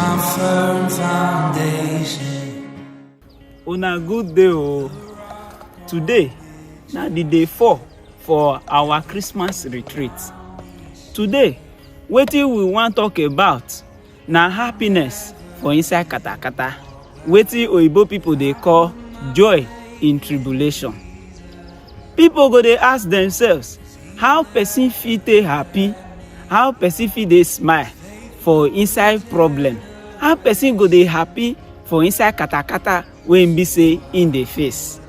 my firm foundation. Una good day oh. Today na the day 4 for our Christmas retreat. Today wetin we wan talk about na happiness for inside katakata, wetin oyibo people dey call joy in tribulation. People go dey ask themselves how person fit dey happy, how person fit dey smile for inside problem, how person go dey happy for inside katakata wey be say in dey face.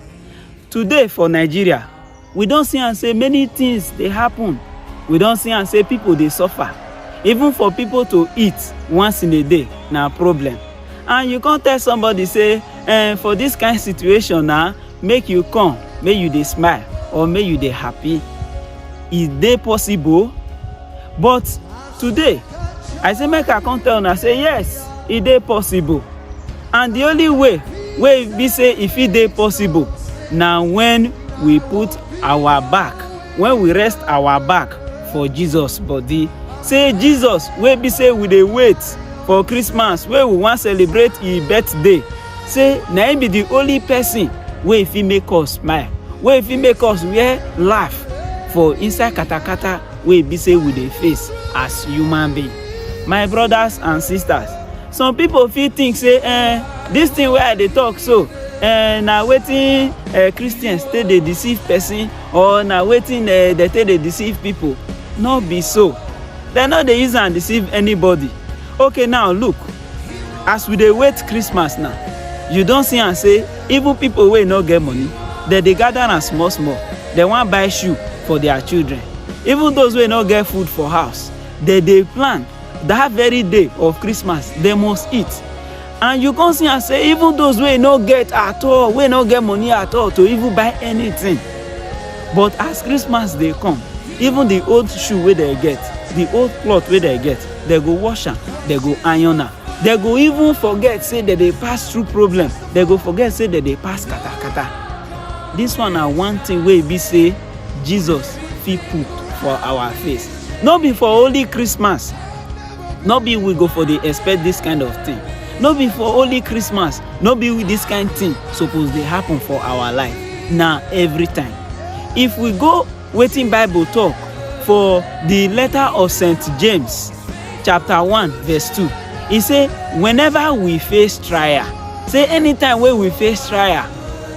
Today for Nigeria, we don see am say many things dey happen. We don see am say people dey suffer. Even for people to eat once in a day na problem. And you come tell somebody say for this kind situation na make you come, make you dey smile or make you dey happy. E dey possible? But today I say make I come tell una say yes, e dey possible. And the only way wey be say e fit dey possible na when we put our back, when we rest our back for Jesus body. Say Jesus wey be say we dey wait for Christmas, wey we wan celebrate him birthday, say na him be the only person wey fit make us smile, wey fit make us wear laugh for inside katakata wey be say we dey face as human being. My brothers and sisters, some people fit think say this thing wey I dey talk so na wetin Christians take dey deceive person, or na wetin dey take dey deceive people. No be so. Dem no dey use am deceive anybody. Okay, now look, as we dey wait Christmas now, you don see am say even people wey no get money, dem dey gather am small small. Dem wan buy shoe for their children. Even those wey no get food for house, dem dey plan that very day of Christmas dem must eat. And you come see am say even those wey no get at all, wey no get money at all to even buy anything, but as Christmas dey come, even the old shoe wey dem get, the old cloth wey dem get, dem go wash am, dem go iron am. Dem go even forget say dem dey pass through problem. Dem go forget say dem dey pass katakata. This one na one thing wey be say Jesus fit put for our face. No be for only Christmas, no be we go for dey expect this kind of thing. No be for only Christmas, no be this kind thing suppose dey happen for our life. Na every time. If we go wetin Bible talk for the letter of St. James chapter 1 verse 2, e say whenever we face trial, say anytime wey we face trial,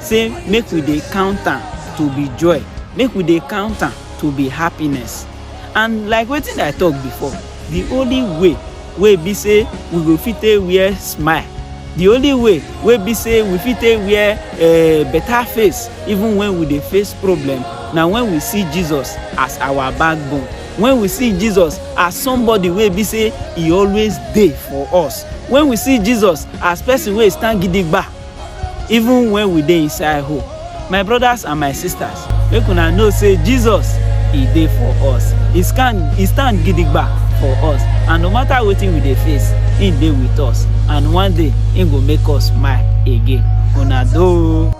say make we dey count am to be joy, make we dey count am to be happiness. And like wetin I talk before, the only way wey be say we go fit take wear smile, the only way wey be say we fit take wear better face even when we dey face problem, na when we see Jesus as our backbone, when we see Jesus as somebody wey be say he always dey for us, when we see Jesus as person wey stand gidigba even when we dey inside hole. My brothers and my sisters, make una know say Jesus he dey for us. He stand gidigba for us, and no matter wetin we dey face, he dey with us, and one day he go make us smile again. Una do.